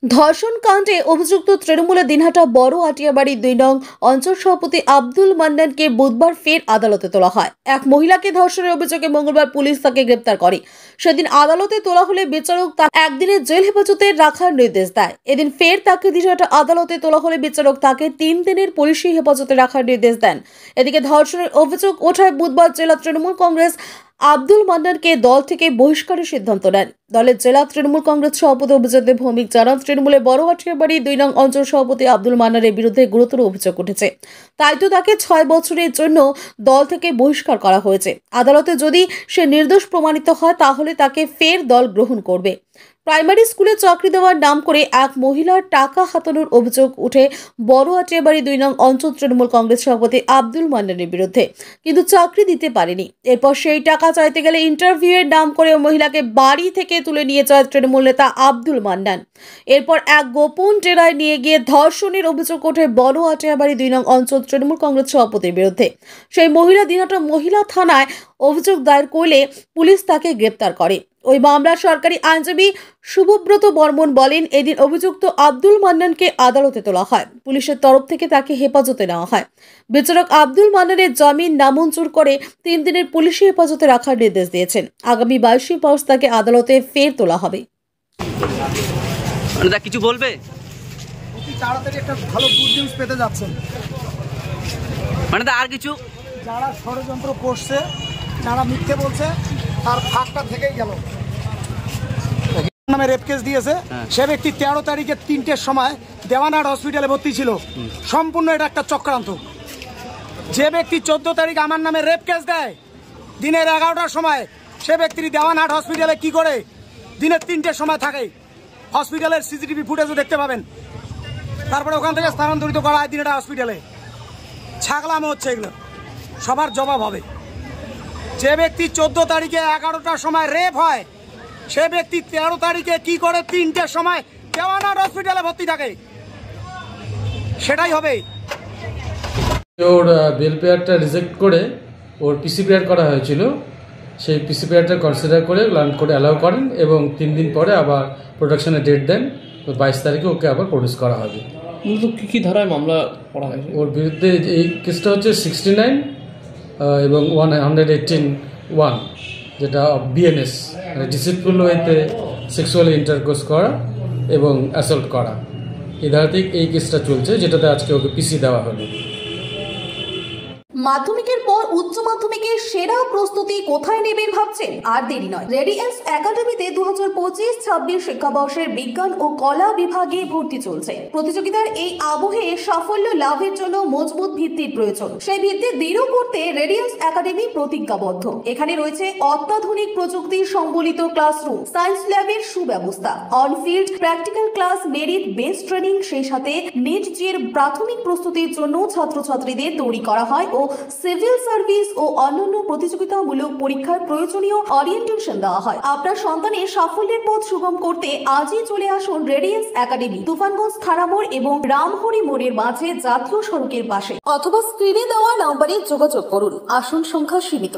ধর্ষণ কাণ্ডে অভিযুক্ত তৃণমূলের দিনহাটা বড় আটিয়াবাড়ি ২ নং অঞ্চল সভাপতি আব্দুল মান্নানকে বুধবার ফের আদালতে তোলা হয়। এক মহিলাকে ধর্ষণের অভিযোগে মঙ্গলবার পুলিশ তাকে গ্রেপ্তার করে। সেদিন আদালতে তোলা হলে বিচারক তাকে একদিনের জেল হেফাজতে রাখার নির্দেশ দেয়। এদিন ফের তাকে দিনহাটা আদালতে তোলা হলে বিচারক তাকে ৩ দিনের পুলিশি হেফাজতে রাখার নির্দেশ দেন। এদিকে ধর্ষণের অভিযোগ ওঠায় বুধবার জেলা তৃণমূল কংগ্রেস আব্দুল মান্নানকে দল থেকে বহিষ্কারের সিদ্ধান্ত নেন। দলের জেলা তৃণমূল কংগ্রেস সভাপতি অভিজিৎ দেব ভৌমিক জানান, তৃণমূলের বড় আটিয়াবাড়ি ২ নং অঞ্চল সভাপতি আব্দুল মান্নানের বিরুদ্ধে গুরুতর অভিযোগ উঠেছে, তাই তো তাকে ৬ বছরের জন্য দল থেকে বহিষ্কার করা হয়েছে। আদালতে যদি সে নির্দোষ প্রমাণিত হয় তাহলে তাকে ফের দল গ্রহণ করবে। প্রাইমারি স্কুলে চাকরি দেওয়ার নাম করে এক মহিলার টাকা হাতানোর অভিযোগ উঠে বড় আটিয়াবাড়ি ২ নং অঞ্চল তৃণমূল কংগ্রেস সভাপতি আব্দুল মান্নানের বিরুদ্ধে, কিন্তু চাকরি দিতে পারেনি। এরপর সেই টাকা চাইতে গেলে ইন্টারভিউয়ের নাম করে মহিলাকে বাড়ি থেকে তুলে নিয়ে যায় তৃণমূল নেতা আব্দুল মান্নান। এরপর এক গোপন ডেরায় নিয়ে গিয়ে ধর্ষণের অভিযোগ ওঠে বড় আটিয়াবাড়ি ২ নং অঞ্চল তৃণমূল কংগ্রেস সভাপতির বিরুদ্ধে। সেই মহিলা দিনহাটা মহিলা থানায় অভিযোগ দায়ের করলে পুলিশ তাকে গ্রেপ্তার করে। ওই মামলার সরকারি আইনজীবী শুভব্রত বর্মন বলেন, এদিন অভিযুক্ত আব্দুল মান্নানকে আদালতে তোলা হয়। পুলিশের তরফ থেকে তাকে হেফাজতে নেওয়া হয়। বিচারক আব্দুল মান্নানের জামিন নামঞ্জুর করে ৩ দিনের পুলিশি হেফাজতে রাখার নির্দেশ দিয়েছেন। আগামী ২২শে মার্চ তাকে আদালতে ফের তোলা হবে। কিছু বলবে? তাড়াতাড়ি একটা ভালো গুড নিউজ পেতে যাচ্ছেন। আর কিছু যারা ষড়যন্ত্র করছে, যারা মিথ্যে বলছে, তার ফাঁকটা থেকেই গেল। নামে রেপ কেস দিয়েছে সে ব্যক্তি ১৩ তারিখে ৩টের সময় দেওয়ানহাট হসপিটালে ভর্তি ছিল। সম্পূর্ণ এটা একটা চক্রান্ত। যে ব্যক্তি ১৪ তারিখ আমার নামে রেপ কেস দেয় দিনের ১১টার সময়, সে ব্যক্তি দেওয়ানহাট হসপিটালে কি করে দিনের ৩টের সময় থাকে, হসপিটালের সিসিটিভি ফুটেজও দেখতে পাবেন। তারপরে ওখান থেকে স্থানান্তরিত করা হয় দিনহাটা হসপিটালে। ছাগলামো হচ্ছে, এগুলো সবার জবাব হবে। যে ব্যক্তি ১৪ তারিখে ১১টার সময় রেপ হয়, সে ব্যক্তি ১৩ তারিখে কি করে ৩টের সময় দেওয়ানহাট হসপিটালে ভর্তি থাকে, সেটাই হবে। ওর বেল পেয়ারটা রিজেক্ট করে ওর পিসি পেয়ার করা হয়েছিল। সেই পিসি পেয়ারটা কনসিডার করে লার্ন করে অ্যালাউ করেন এবং ৩ দিন পরে আবার প্রোডাকশনের ডেট দেন। ২২ তারিখে ওকে আবার প্রডিউস করা হবে। মূলত কী কী ধারায় মামলা করা হয়েছে ওর বিরুদ্ধে? এই কেসটা হচ্ছে 69 এবং 118(1), যেটা বিএনএস, মানে ডিসিপ্লিন ওয়েতে সেক্সুয়ালি ইন্টারকোর্স করা এবং অ্যাসল্ট করা। এই ধারাতেই এই কেসটা চলছে, যেটাতে আজকে ওকে পিসি দেওয়া হলো। মাধ্যমিকের পর উচ্চ মাধ্যমিকের সেরা প্রস্তুতি কোথায় নেবেন ভাবছেন? আর দেরি নয়, রেডিয়েন্স একাডেমিতে 2025-26 শিক্ষাবর্ষের বিজ্ঞান ও কলা বিভাগে ভর্তি চলছে। প্রতিযোগিতার এই আবহে সাফল্য লাভের জন্য মজবুত ভিত্তির প্রয়োজন। সেই ভিত্তি দৃঢ় করতে রেডিয়েন্স একাডেমি প্রতিজ্ঞাবদ্ধ। এখানে রয়েছে অত্যাধুনিক প্রযুক্তি সম্বলিত ক্লাসরুম, সায়েন্স ল্যাবের সুব্যবস্থা, on-field practical class, merit based training, সেই সাথে নিট জির প্রাথমিক প্রস্তুতির জন্য ছাত্রছাত্রীদের তৈরি করা হয় ও সিভিল সার্ভিস ও অন্যান্য প্রতিযোগিতামূলক পরীক্ষার প্রয়োজনীয় ওরিয়েন্টেশন দেওয়া হয়। আপনার সন্তানের সাফল্যের পথ সুগম করতে আজই চলে আসুন রেডিয়েন্স একাডেমি, তুফানগঞ্জ থানামোড় এবং রামহরি মোড়ের মাঝে জাতীয় সড়কের পাশে, অথবা স্ক্রিনে দেওয়া নম্বরে যোগাযোগ করুন। আসন সংখ্যা সীমিত।